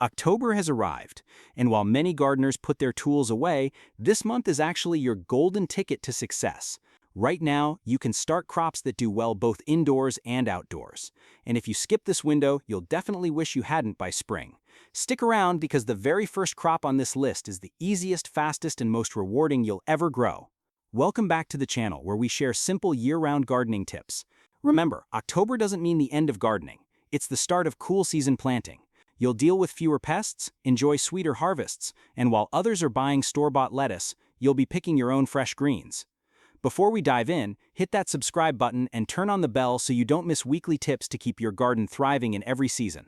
October has arrived, and while many gardeners put their tools away, this month is actually your golden ticket to success. Right now, you can start crops that do well both indoors and outdoors. And if you skip this window, you'll definitely wish you hadn't by spring. Stick around because the very first crop on this list is the easiest, fastest, and most rewarding you'll ever grow. Welcome back to the channel where we share simple year-round gardening tips. Remember, October doesn't mean the end of gardening. It's the start of cool season planting. You'll deal with fewer pests, enjoy sweeter harvests, and while others are buying store-bought lettuce, you'll be picking your own fresh greens. Before we dive in, hit that subscribe button and turn on the bell so you don't miss weekly tips to keep your garden thriving in every season.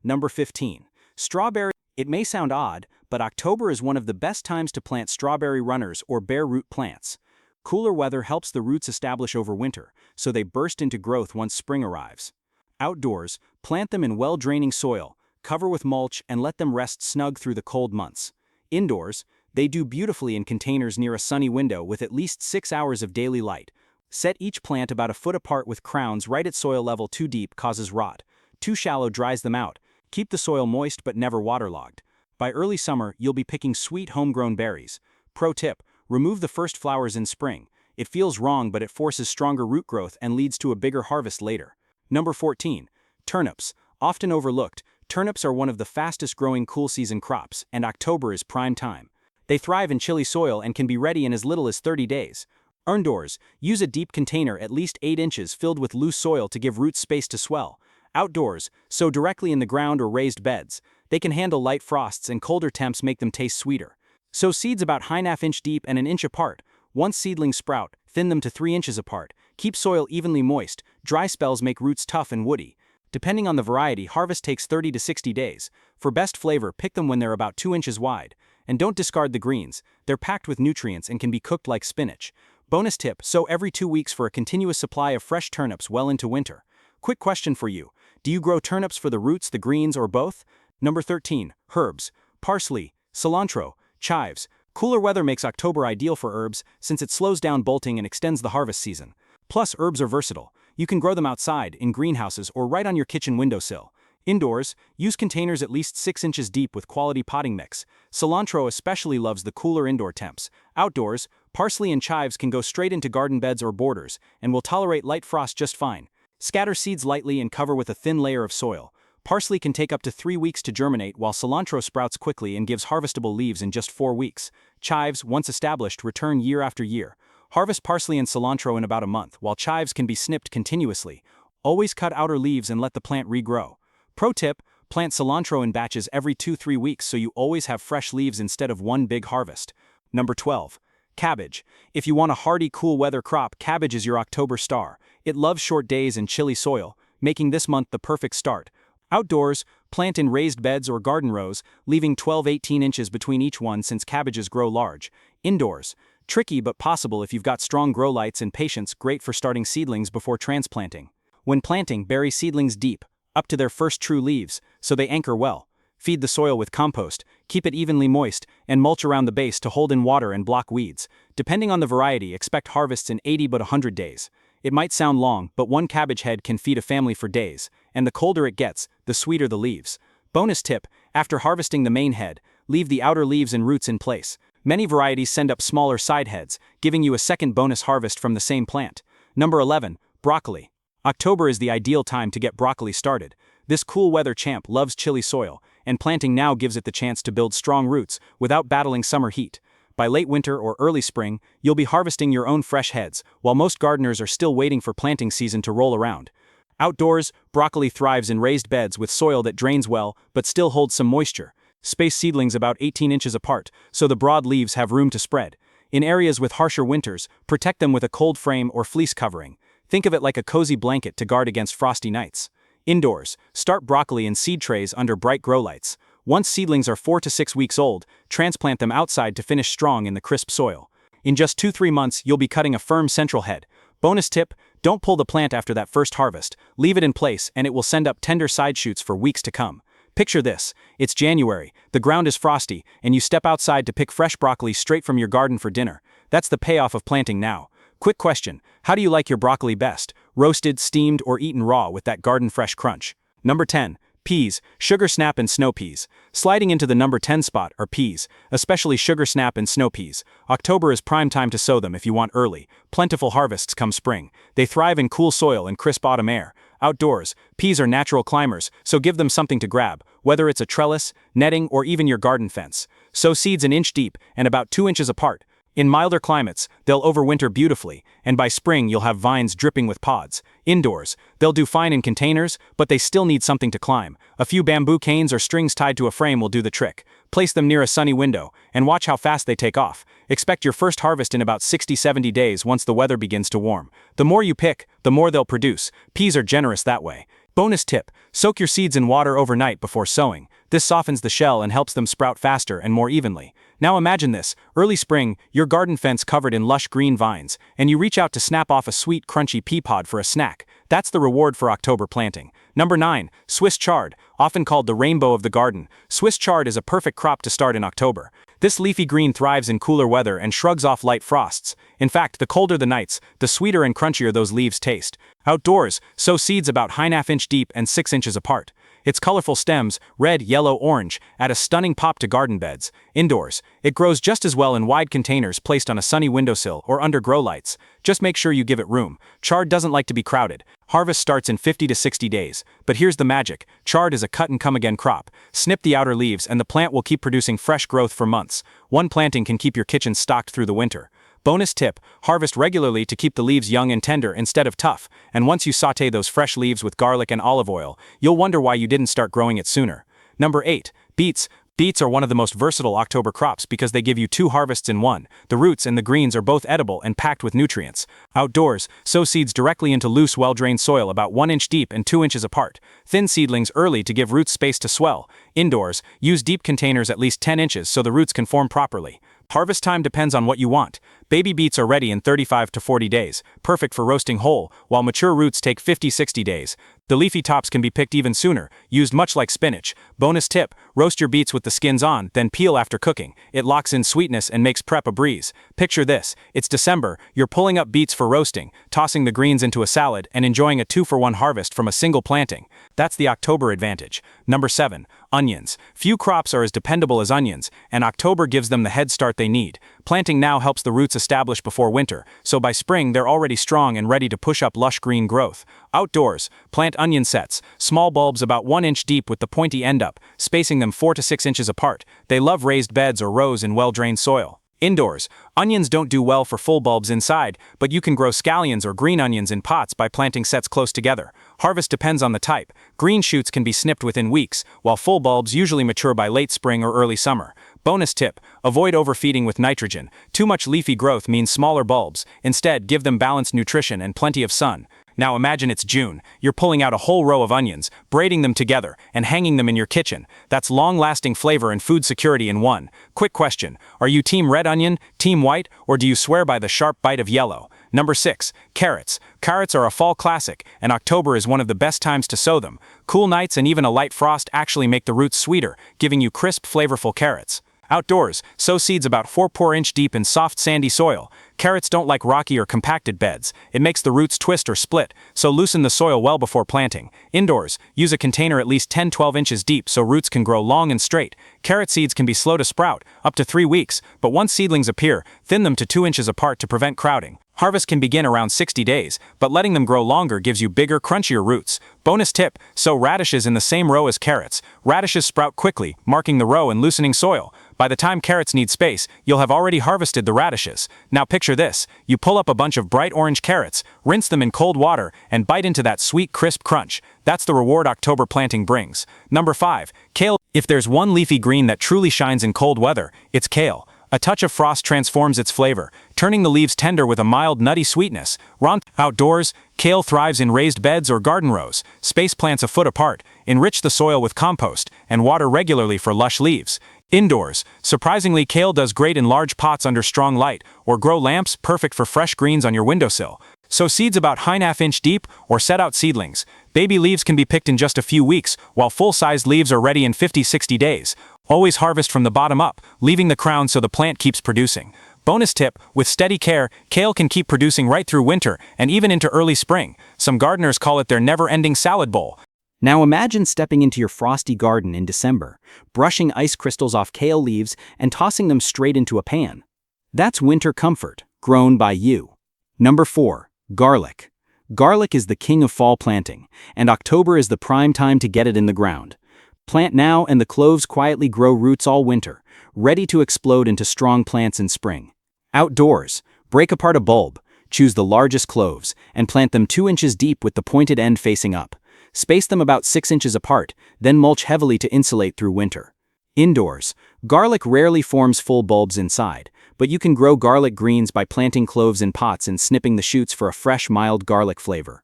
Number 15. Strawberry. It may sound odd, but October is one of the best times to plant strawberry runners or bare root plants. Cooler weather helps the roots establish over winter, so they burst into growth once spring arrives. Outdoors, plant them in well-draining soil, cover with mulch, and let them rest snug through the cold months. Indoors, they do beautifully in containers near a sunny window with at least 6 hours of daily light. Set each plant about a foot apart with crowns right at soil level. Too deep causes rot. Too shallow dries them out. Keep the soil moist but never waterlogged. By early summer, you'll be picking sweet homegrown berries. Pro tip: remove the first flowers in spring. It feels wrong, but it forces stronger root growth and leads to a bigger harvest later. Number 14. Turnips. Often overlooked, turnips are one of the fastest growing cool season crops, and October is prime time. They thrive in chilly soil and can be ready in as little as 30 days. Indoors, use a deep container at least 8 inches filled with loose soil to give roots space to swell. Outdoors, sow directly in the ground or raised beds. They can handle light frosts, and colder temps make them taste sweeter. Sow seeds about 1/2 inch deep and 1 inch apart. Once seedlings sprout, thin them to 3 inches apart. Keep soil evenly moist. Dry spells make roots tough and woody. Depending on the variety, harvest takes 30 to 60 days. For best flavor, pick them when they're about 2 inches wide. And don't discard the greens. They're packed with nutrients and can be cooked like spinach. Bonus tip: sow every 2 weeks for a continuous supply of fresh turnips well into winter. Quick question for you. Do you grow turnips for the roots, the greens, or both? Number 13. Herbs. Parsley, cilantro, chives. Cooler weather makes October ideal for herbs since it slows down bolting and extends the harvest season. Plus, herbs are versatile. You can grow them outside, in greenhouses, or right on your kitchen windowsill. Indoors, use containers at least 6 inches deep with quality potting mix. Cilantro especially loves the cooler indoor temps. Outdoors, parsley and chives can go straight into garden beds or borders, and will tolerate light frost just fine. Scatter seeds lightly and cover with a thin layer of soil. Parsley can take up to 3 weeks to germinate, while cilantro sprouts quickly and gives harvestable leaves in just 4 weeks. Chives, once established, return year after year. Harvest parsley and cilantro in about a month, while chives can be snipped continuously. Always cut outer leaves and let the plant regrow. Pro tip: plant cilantro in batches every 2-3 weeks so you always have fresh leaves instead of one big harvest. Number 12. Cabbage. If you want a hardy, cool weather crop, cabbage is your October star. It loves short days and chilly soil, making this month the perfect start. Outdoors, plant in raised beds or garden rows, leaving 12-18 inches between each one since cabbages grow large. Indoors, tricky but possible if you've got strong grow lights and patience, great for starting seedlings before transplanting. When planting, bury seedlings deep, up to their first true leaves, so they anchor well. Feed the soil with compost, keep it evenly moist, and mulch around the base to hold in water and block weeds. Depending on the variety, expect harvests in 80 but 100 days. It might sound long, but one cabbage head can feed a family for days, and the colder it gets, the sweeter the leaves. Bonus tip: after harvesting the main head, leave the outer leaves and roots in place. Many varieties send up smaller side heads, giving you a second bonus harvest from the same plant. Number 11. Broccoli. October is the ideal time to get broccoli started. This cool weather champ loves chilly soil, and planting now gives it the chance to build strong roots without battling summer heat. By late winter or early spring, you'll be harvesting your own fresh heads, while most gardeners are still waiting for planting season to roll around. Outdoors, broccoli thrives in raised beds with soil that drains well but still holds some moisture. Space seedlings about 18 inches apart, so the broad leaves have room to spread. In areas with harsher winters, protect them with a cold frame or fleece covering. Think of it like a cozy blanket to guard against frosty nights. Indoors, start broccoli in seed trays under bright grow lights. Once seedlings are 4 to 6 weeks old, transplant them outside to finish strong in the crisp soil. In just 2-3 months, you'll be cutting a firm central head. Bonus tip: don't pull the plant after that first harvest. Leave it in place and it will send up tender side shoots for weeks to come. Picture this: it's January, the ground is frosty, and you step outside to pick fresh broccoli straight from your garden for dinner. That's the payoff of planting now. Quick question: how do you like your broccoli best? Roasted, steamed, or eaten raw with that garden fresh crunch? Number 10. Peas, sugar snap and snow peas. Sliding into the number 10 spot are peas, especially sugar snap and snow peas. October is prime time to sow them if you want early, plentiful harvests come spring. They thrive in cool soil and crisp autumn air. Outdoors, peas are natural climbers, so give them something to grab, whether it's a trellis, netting, or even your garden fence. Sow seeds an inch deep and about 2 inches apart. In milder climates, they'll overwinter beautifully, and by spring you'll have vines dripping with pods. Indoors, they'll do fine in containers, but they still need something to climb. A few bamboo canes or strings tied to a frame will do the trick. Place them near a sunny window, and watch how fast they take off. Expect your first harvest in about 60-70 days once the weather begins to warm. The more you pick, the more they'll produce. Peas are generous that way. Bonus tip: soak your seeds in water overnight before sowing. This softens the shell and helps them sprout faster and more evenly. Now imagine this: early spring, your garden fence covered in lush green vines, and you reach out to snap off a sweet, crunchy pea pod for a snack. That's the reward for October planting. Number 9. Swiss chard, often called the rainbow of the garden. Swiss chard is a perfect crop to start in October. This leafy green thrives in cooler weather and shrugs off light frosts. In fact, the colder the nights, the sweeter and crunchier those leaves taste. Outdoors, sow seeds about 1/2 inch deep and 6 inches apart. Its colorful stems, red, yellow, orange, add a stunning pop to garden beds. Indoors, it grows just as well in wide containers placed on a sunny windowsill or under grow lights. Just make sure you give it room. Chard doesn't like to be crowded. Harvest starts in 50 to 60 days. But here's the magic: chard is a cut-and-come-again crop. Snip the outer leaves and the plant will keep producing fresh growth for months. One planting can keep your kitchen stocked through the winter. Bonus tip: harvest regularly to keep the leaves young and tender instead of tough, and once you sauté those fresh leaves with garlic and olive oil, you'll wonder why you didn't start growing it sooner. Number 8. Beets. Beets are one of the most versatile October crops because they give you 2 harvests in one. The roots and the greens are both edible and packed with nutrients. Outdoors, sow seeds directly into loose, well-drained soil about 1 inch deep and 2 inches apart. Thin seedlings early to give roots space to swell. Indoors, use deep containers at least 10 inches so the roots can form properly. Harvest time depends on what you want. Baby beets are ready in 35 to 40 days, perfect for roasting whole, while mature roots take 50-60 days. The leafy tops can be picked even sooner, used much like spinach. Bonus tip: roast your beets with the skins on, then peel after cooking. It locks in sweetness and makes prep a breeze. Picture this: it's December, you're pulling up beets for roasting, tossing the greens into a salad, and enjoying a 2-for-1 harvest from a single planting. That's the October advantage. Number 7. Onions. Few crops are as dependable as onions, and October gives them the head start they need. Planting now helps the roots establish before winter, so by spring they're already strong and ready to push up lush green growth. Outdoors, plant onion sets, small bulbs about 1 inch deep with the pointy end up, spacing them 4 to 6 inches apart. They love raised beds or rows in well-drained soil. Indoors, onions don't do well for full bulbs inside, but you can grow scallions or green onions in pots by planting sets close together. Harvest depends on the type. Green shoots can be snipped within weeks, while full bulbs usually mature by late spring or early summer. Bonus tip: avoid overfeeding with nitrogen. Too much leafy growth means smaller bulbs. Instead, give them balanced nutrition and plenty of sun. Now imagine it's June. You're pulling out a whole row of onions, braiding them together, and hanging them in your kitchen. That's long-lasting flavor and food security in one. Quick question: are you team red onion, team white, or do you swear by the sharp bite of yellow? Number 6. Carrots. Carrots are a fall classic, and October is one of the best times to sow them. Cool nights and even a light frost actually make the roots sweeter, giving you crisp, flavorful carrots. Outdoors, sow seeds about 4 inch deep in soft, sandy soil. Carrots don't like rocky or compacted beds. It makes the roots twist or split, so loosen the soil well before planting. Indoors, use a container at least 10-12 inches deep so roots can grow long and straight. Carrot seeds can be slow to sprout, up to 3 weeks, but once seedlings appear, thin them to 2 inches apart to prevent crowding. Harvest can begin around 60 days, but letting them grow longer gives you bigger, crunchier roots. Bonus tip: sow radishes in the same row as carrots. Radishes sprout quickly, marking the row and loosening soil. By the time carrots need space, you'll have already harvested the radishes. Now picture this: you pull up a bunch of bright orange carrots, rinse them in cold water, and bite into that sweet, crisp crunch. That's the reward October planting brings. Number 5. Kale. If there's one leafy green that truly shines in cold weather, it's kale. A touch of frost transforms its flavor, turning the leaves tender with a mild, nutty sweetness. Outdoors, kale thrives in raised beds or garden rows. Space plants a foot apart, enrich the soil with compost, and water regularly for lush leaves. Indoors, surprisingly, kale does great in large pots under strong light, or grow lamps, perfect for fresh greens on your windowsill. Sow seeds about 1/2 inch deep, or set out seedlings. Baby leaves can be picked in just a few weeks, while full-sized leaves are ready in 50-60 days. Always harvest from the bottom up, leaving the crown so the plant keeps producing. Bonus tip: with steady care, kale can keep producing right through winter and even into early spring. Some gardeners call it their never-ending salad bowl. Now imagine stepping into your frosty garden in December, brushing ice crystals off kale leaves and tossing them straight into a pan. That's winter comfort, grown by you. Number 4. Garlic. Garlic is the king of fall planting, and October is the prime time to get it in the ground. Plant now and the cloves quietly grow roots all winter, ready to explode into strong plants in spring. Outdoors, break apart a bulb, choose the largest cloves, and plant them 2 inches deep with the pointed end facing up. Space them about 6 inches apart, then mulch heavily to insulate through winter. Indoors, garlic rarely forms full bulbs inside, but you can grow garlic greens by planting cloves in pots and snipping the shoots for a fresh, mild garlic flavor.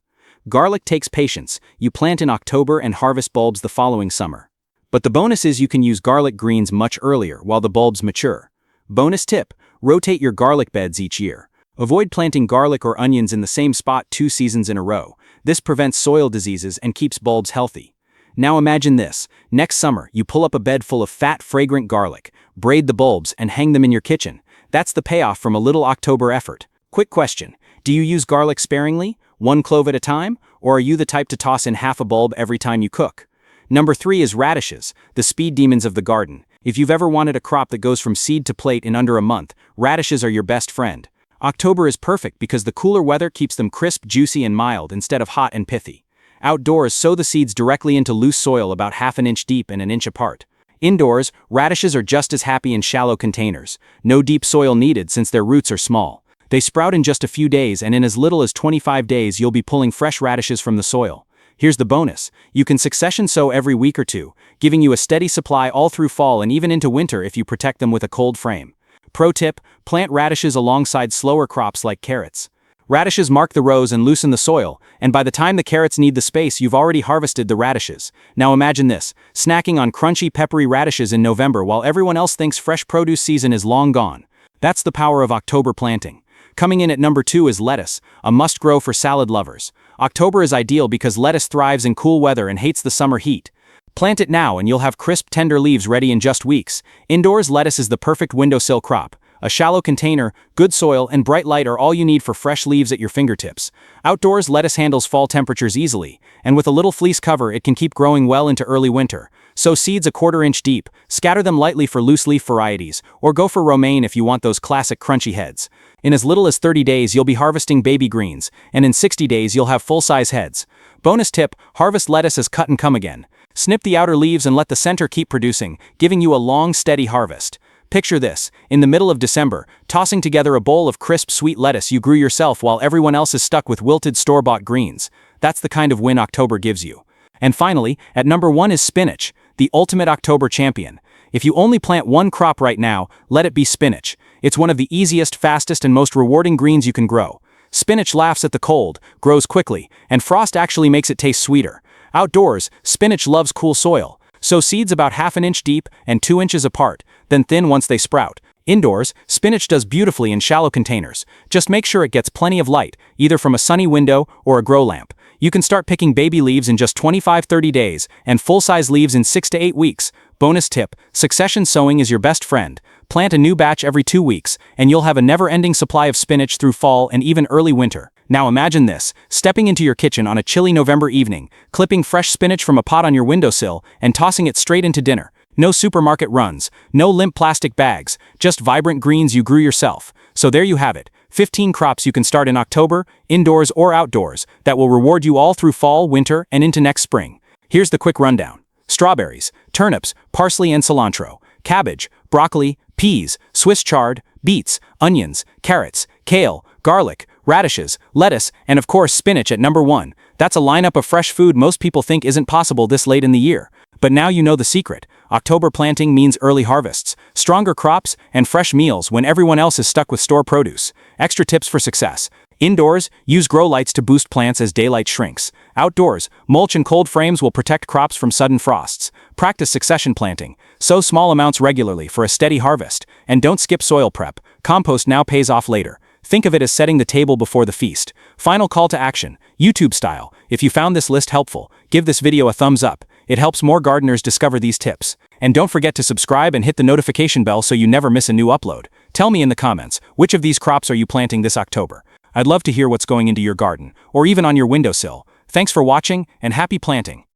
Garlic takes patience. You plant in October and harvest bulbs the following summer. But the bonus is you can use garlic greens much earlier while the bulbs mature. Bonus tip: rotate your garlic beds each year. Avoid planting garlic or onions in the same spot 2 seasons in a row. This prevents soil diseases and keeps bulbs healthy. Now imagine this. Next summer, you pull up a bed full of fat, fragrant garlic, braid the bulbs, and hang them in your kitchen. That's the payoff from a little October effort. Quick question: do you use garlic sparingly, 1 clove at a time, or are you the type to toss in half a bulb every time you cook? Number 3 is radishes, the speed demons of the garden. If you've ever wanted a crop that goes from seed to plate in under a month, radishes are your best friend. October is perfect because the cooler weather keeps them crisp, juicy, and mild instead of hot and pithy. Outdoors, sow the seeds directly into loose soil about ½ inch deep and 1 inch apart. Indoors, radishes are just as happy in shallow containers. No deep soil needed since their roots are small. They sprout in just a few days, and in as little as 25 days you'll be pulling fresh radishes from the soil. Here's the bonus: you can succession sow every week or two, giving you a steady supply all through fall and even into winter if you protect them with a cold frame. Pro tip: plant radishes alongside slower crops like carrots. Radishes mark the rows and loosen the soil, and by the time the carrots need the space, you've already harvested the radishes. Now imagine this: snacking on crunchy, peppery radishes in November while everyone else thinks fresh produce season is long gone. That's the power of October planting. Coming in at number 2 is lettuce, a must-grow for salad lovers. October is ideal because lettuce thrives in cool weather and hates the summer heat. Plant it now and you'll have crisp, tender leaves ready in just weeks. Indoors, lettuce is the perfect windowsill crop. A shallow container, good soil, and bright light are all you need for fresh leaves at your fingertips. Outdoors, lettuce handles fall temperatures easily, and with a little fleece cover it can keep growing well into early winter. Sow seeds 1/4 inch deep, scatter them lightly for loose leaf varieties, or go for romaine if you want those classic crunchy heads. In as little as 30 days you'll be harvesting baby greens, and in 60 days you'll have full-size heads. Bonus tip: harvest lettuce as cut and come again. Snip the outer leaves and let the center keep producing, giving you a long, steady harvest. Picture this: in the middle of December, tossing together a bowl of crisp, sweet lettuce you grew yourself while everyone else is stuck with wilted store-bought greens. That's the kind of win October gives you. And finally, at number 1 is spinach, the ultimate October champion. If you only plant one crop right now, let it be spinach. It's one of the easiest, fastest, and most rewarding greens you can grow. Spinach laughs at the cold, grows quickly, and frost actually makes it taste sweeter. Outdoors, spinach loves cool soil. Sow seeds about ½ inch deep and 2 inches apart, then thin once they sprout. Indoors, spinach does beautifully in shallow containers. Just make sure it gets plenty of light, either from a sunny window or a grow lamp. You can start picking baby leaves in just 25–30 days and full-size leaves in 6 to 8 weeks. Bonus tip: succession sowing is your best friend. Plant a new batch every 2 weeks, and you'll have a never-ending supply of spinach through fall and even early winter. Now imagine this: stepping into your kitchen on a chilly November evening, clipping fresh spinach from a pot on your windowsill, and tossing it straight into dinner. No supermarket runs, no limp plastic bags, just vibrant greens you grew yourself. So there you have it: 15 crops you can start in October, indoors or outdoors, that will reward you all through fall, winter, and into next spring. Here's the quick rundown: strawberries, turnips, parsley and cilantro, cabbage, broccoli, peas, Swiss chard, beets, onions, carrots, kale, garlic, radishes, lettuce, and of course spinach at number 1. That's a lineup of fresh food most people think isn't possible this late in the year. But now you know the secret. October planting means early harvests, stronger crops, and fresh meals when everyone else is stuck with store produce. Extra tips for success: indoors, use grow lights to boost plants as daylight shrinks. Outdoors, mulch and cold frames will protect crops from sudden frosts. Practice succession planting. Sow small amounts regularly for a steady harvest. And don't skip soil prep. Compost now pays off later. Think of it as setting the table before the feast. Final call to action, YouTube style: if you found this list helpful, give this video a thumbs up. It helps more gardeners discover these tips. And don't forget to subscribe and hit the notification bell so you never miss a new upload. Tell me in the comments, which of these crops are you planting this October? I'd love to hear what's going into your garden, or even on your windowsill. Thanks for watching, and happy planting!